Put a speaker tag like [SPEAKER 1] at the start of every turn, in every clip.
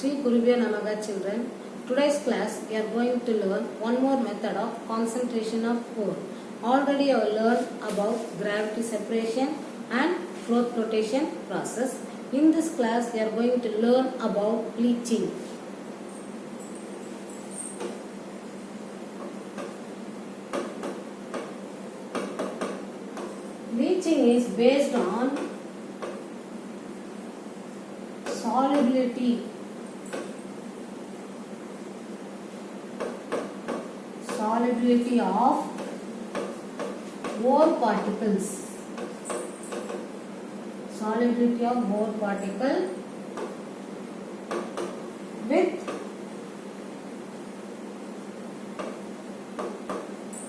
[SPEAKER 1] Sri Gurubhyo Namaha children. Today's class we are going to learn one more method of concentration of ore. Already I have learned about gravity separation and growth rotation process. In this class we are going to learn about bleaching. Bleaching is based on solubility of ore particles. Solubility of ore particle with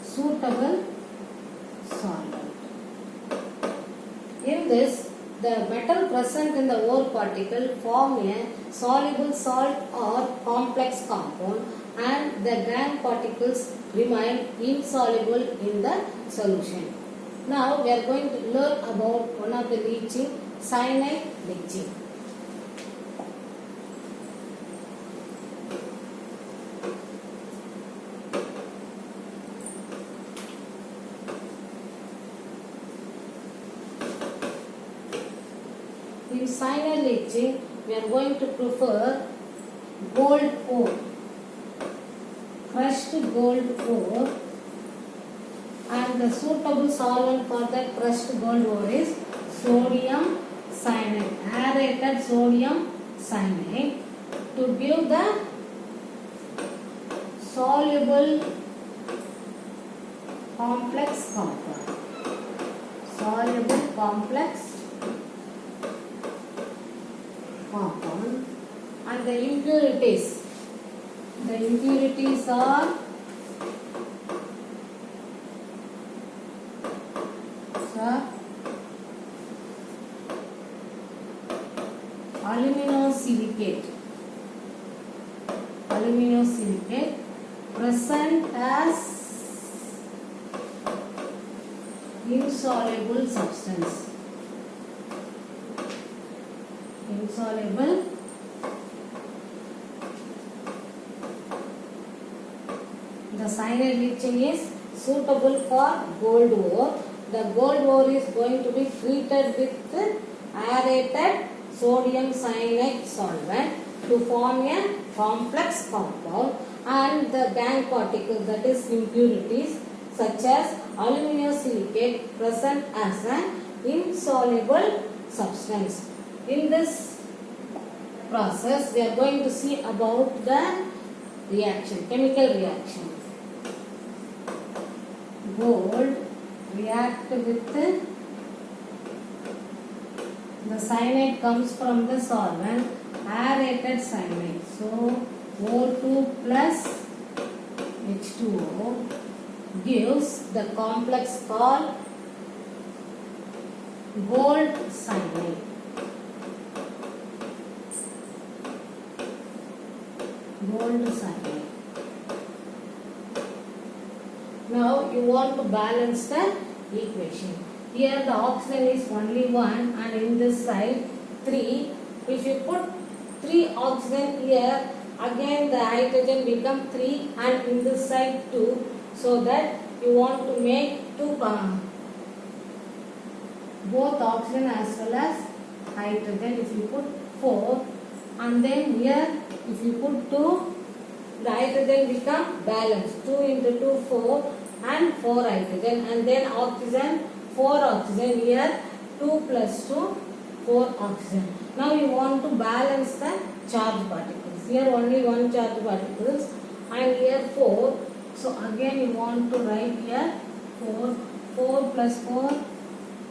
[SPEAKER 1] suitable solvent. In this, the metal present in the ore particle form a soluble salt or complex compound, and the gangue particles remain insoluble in the solution. Now we are going to learn about one of the leaching, cyanide leaching. In cyanide leaching, we are going to prefer gold ore, crushed gold ore, and the suitable solvent for that crushed gold ore is sodium cyanide, aerated sodium cyanide, to give the soluble complex compound. Soluble complex compound, and the impurities. The impurities are aluminosilicate present as insoluble substance. Insoluble the cyanide leaching is suitable for gold ore. The gold ore is going to be treated with aerated sodium cyanide solvent to form a complex compound, and the gangue particles, that is impurities such as aluminosilicate, present as an insoluble substance. In this process we are going to see about the reaction, chemical reaction. Gold react with the cyanide comes from the solvent, aerated cyanide. So O2 plus H2O gives the complex called gold cyanide. Gold cyanide. Now you want to balance the equation. Here the oxygen is only 1 and in this side 3. If you put 3 oxygen here, again the hydrogen become 3 and in this side 2. So that you want to make 2 both oxygen as well as hydrogen. If you put 4 and then here if you put 2, the hydrogen become balanced. 2 into 2 4 and 4 hydrogen, and then oxygen 4 oxygen here, 2 plus 2 4 oxygen. Now you want to balance the charge particles. Here only 1 charge particles and here 4. So again you want to write here 4 plus 4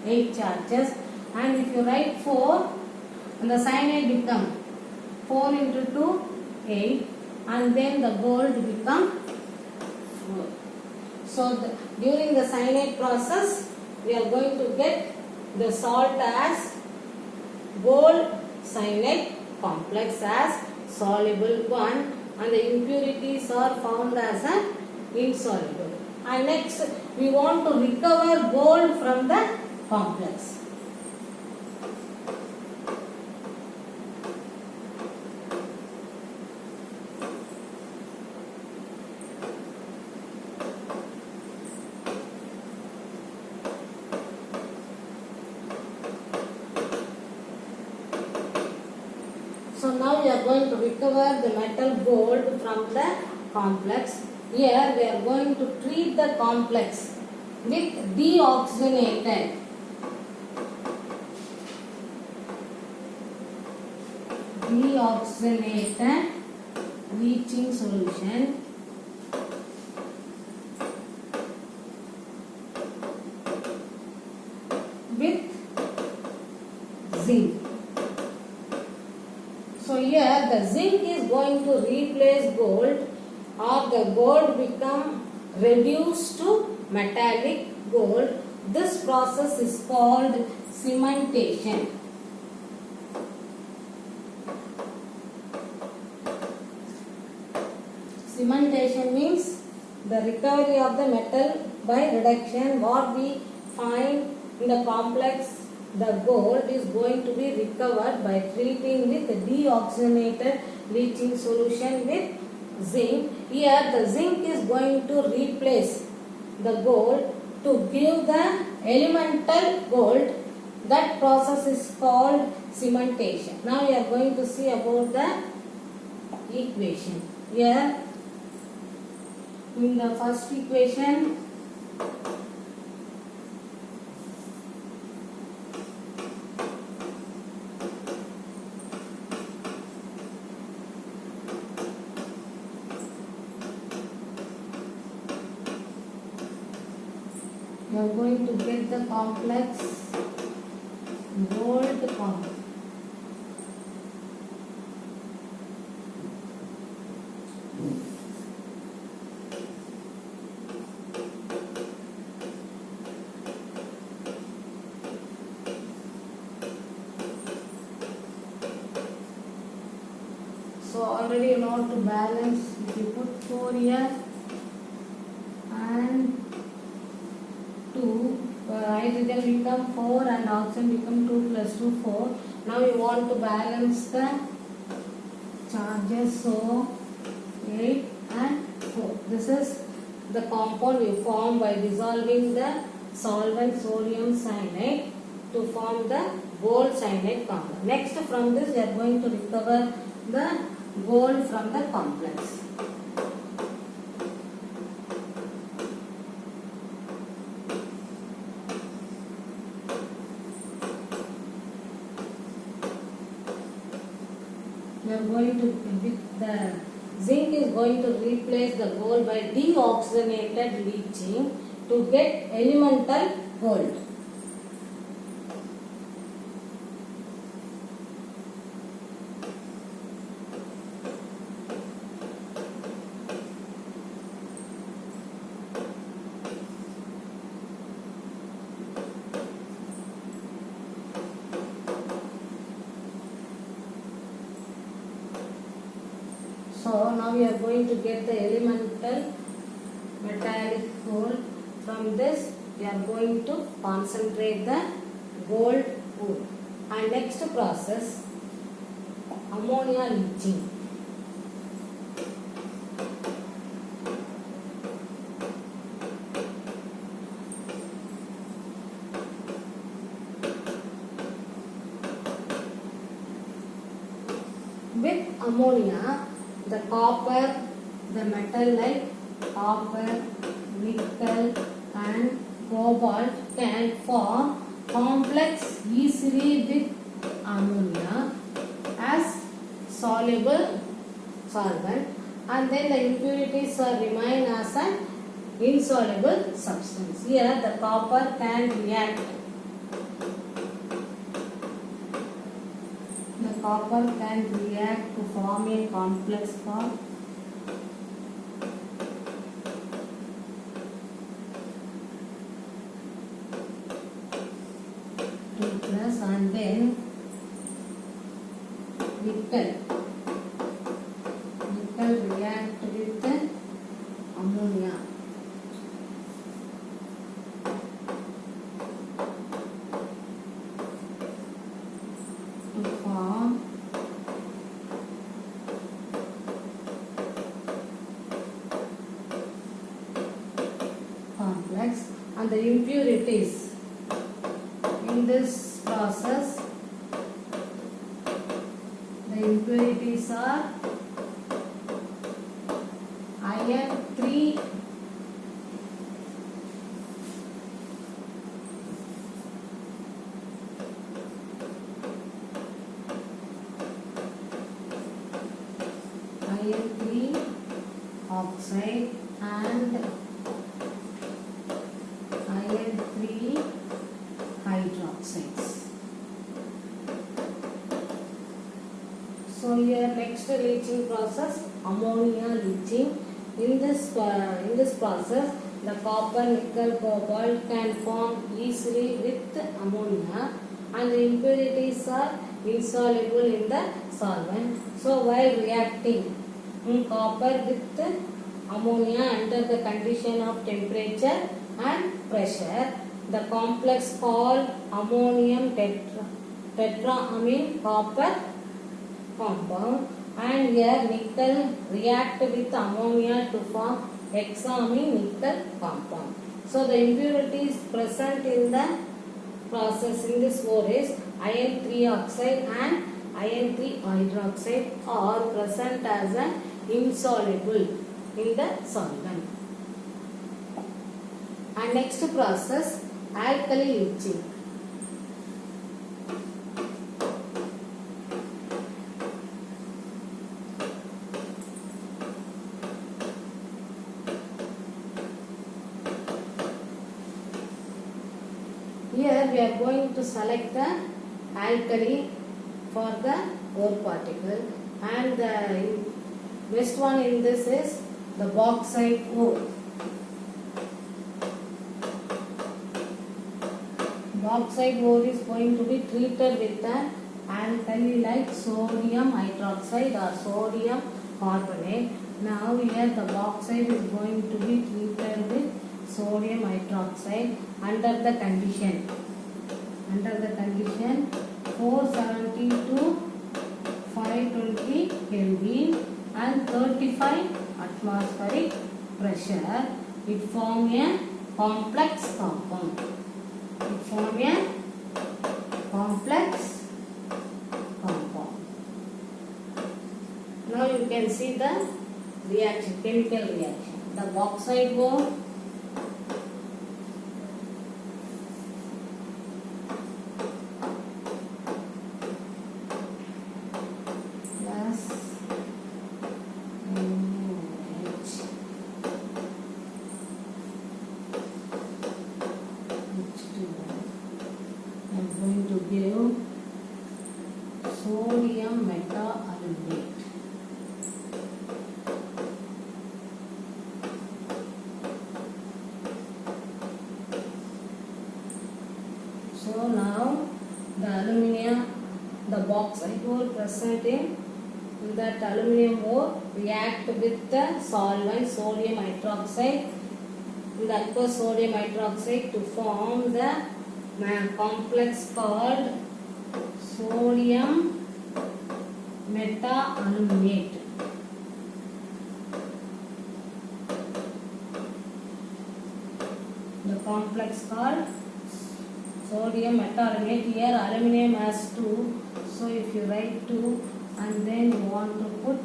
[SPEAKER 1] 8 charges, and if you write 4 and the cyanide become 4 into 2 8, and then the gold become 4. So during the cyanide process we are going to get the salt as gold cyanide complex as soluble 1, and the impurities are found as an insoluble. And next we want to recover gold from the complex. So now we are going to recover the metal gold from the complex. Here we are going to treat the complex with deoxygenated leaching solution with zinc. So here the zinc is going to replace gold, or the gold become reduced to metallic gold. This process is called cementation. Cementation means the recovery of the metal by reduction. What we find in the complex, the gold is going to be recovered by treating with deoxygenated leaching solution with zinc. Here the zinc is going to replace the gold to give the elemental gold. That process is called cementation. Now we are going to see about the equation. Here in the first equation, we are going to get the complex gold complex. So already you know to balance. If you put 4 here and 2, hydrogen become 4 and oxygen become 2 plus 2 4. Now you want to balance the charges, so 8 and 4. This is the compound you form by dissolving the solvent sodium cyanide to form the gold cyanide compound. Next, from this we are going to recover the gold from the complex. We are going to, with the zinc is going to replace the gold by deoxygenated leaching to get elemental gold. So now we are going to get the elemental metallic gold. From this we are going to concentrate the gold wood. And next process, ammonia leaching. With ammonia, the copper, the metal like copper, nickel and cobalt can form complex easily with ammonia as soluble solvent, and then the impurities remain as an insoluble substance. Here the copper can react. The copper can react to form a complex called plus, and then nickel react with the ammonia to form complex, and the impurities in this process, the The impurities are iron 3, iron 3 oxide and iron 3 hydroxides. So here next leaching process, ammonia leaching. In this process, the copper, nickel, cobalt can form easily with ammonia, and the impurities are insoluble in the solvent. So while reacting copper with ammonia under the condition of temperature and pressure, the complex called ammonium tetraamine copper compound, and here nickel react with ammonia to form hexamine nickel compound. So the impurities present in the process in this ore is iron 3 oxide and iron 3 hydroxide are present as an insoluble in the solvent. And next process, alkali leaching. Here we are going to select the alkali for the ore particle, and the best one in this is the bauxite ore. Bauxite ore is going to be treated with an alkali like sodium hydroxide or sodium carbonate. Now here the bauxite is going to be treated with sodium hydroxide under the condition 470 to 520 Kelvin and 35 atmospheric pressure. It forms a complex compound. Now you can see the reaction, chemical reaction. The bauxite ore sodium meta-aluminate. So now the aluminium, the bauxite ore present in that aluminium ore react with the solvent sodium hydroxide, the aqueous sodium hydroxide to form the complex called sodium meta-aluminate. The complex called sodium meta-aluminate. Here aluminium has 2, so if you write 2 and then you want to put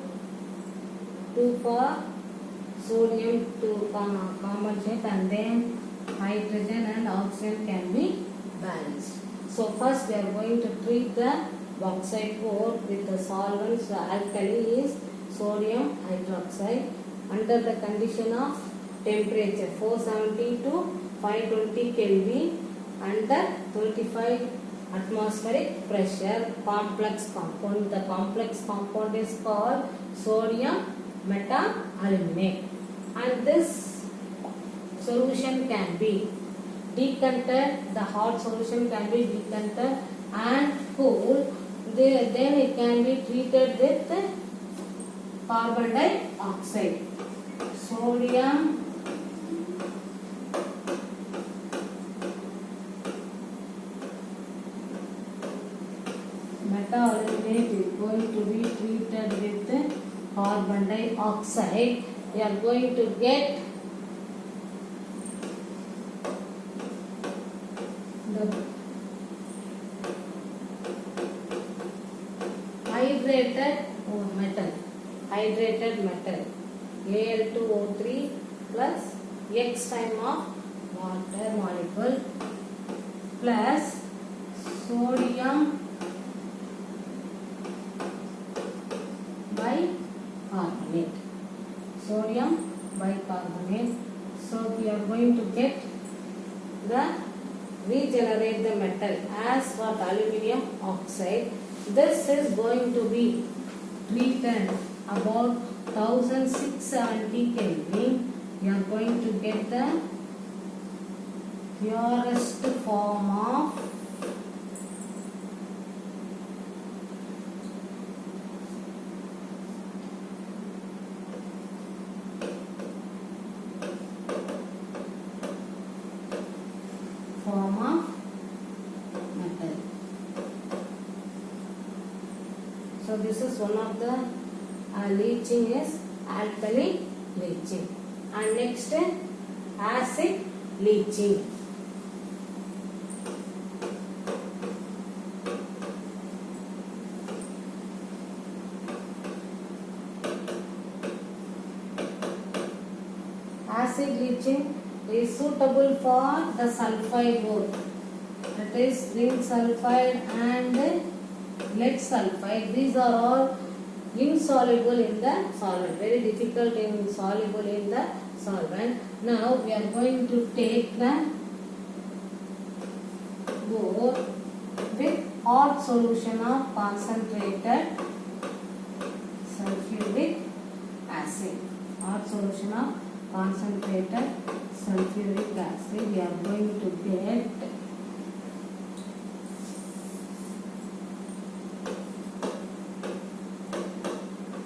[SPEAKER 1] 2 for sodium to compensate, and then hydrogen and oxygen can be balanced. So first we are going to treat the bauxite ore with the solvents. The alkali is sodium hydroxide under the condition of temperature 470 to 520 Kelvin under 35 atmospheric pressure. Complex compound. The complex compound is called sodium meta-aluminate, and this solution can be decanted. The hot solution can be decanted and cooled. Then it can be treated with carbon dioxide. Sodium meta-aluminate is going to be treated with carbon dioxide. We are going to get the hydrated metal. Hydrated metal. Al2O3 plus X time of water molecule plus sodium bicarbonate. Sodium bicarbonate. So we are going to get the regenerate the metal as what aluminium oxide. This is going to be treated about 1670 Kelvin. We are going to get the purest form of metal. So this is one of the leaching is alkali leaching, and next acid leaching. Acid leaching is suitable for the sulfide ore, that is zinc sulfide and lead sulfide. These are all insoluble in the solvent, very difficult and insoluble in the solvent. Now we are going to take the ore with hot solution of concentrated sulfuric acid. Hot solution of concentrated sulfuric acid. We are going to get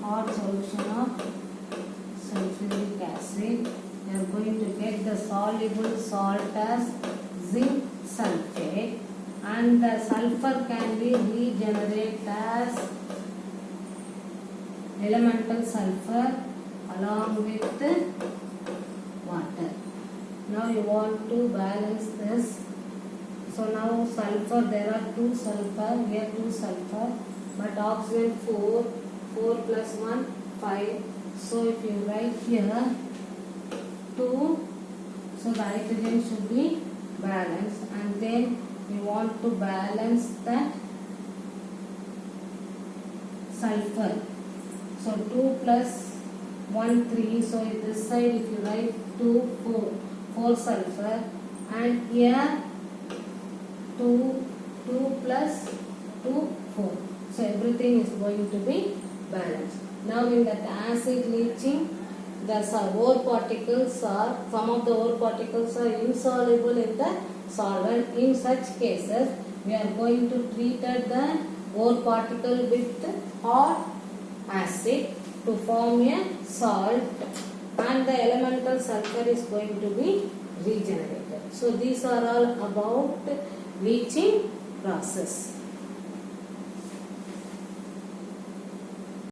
[SPEAKER 1] hot solution of sulfuric acid. We are going to get the soluble salt as zinc sulfate, and the sulfur can be regenerated as elemental sulfur along with water. Now you want to balance this. So now sulfur, there are 2 sulfur, here 2 sulfur, but oxygen 4 plus 1 5. So if you write here 2, so the hydrogen should be balanced, and then we want to balance that sulfur. So 2 plus 1 3. So this side if you write 2 4 sulfur, and here 2 plus 2 4. So everything is going to be balanced. Now in that acid leaching, the ore particles are, some of the ore particles are insoluble in the solvent. In such cases, we are going to treat the ore particle with hot acid to form a salt, and the elemental sulfur is going to be regenerated. So these are all about leaching process.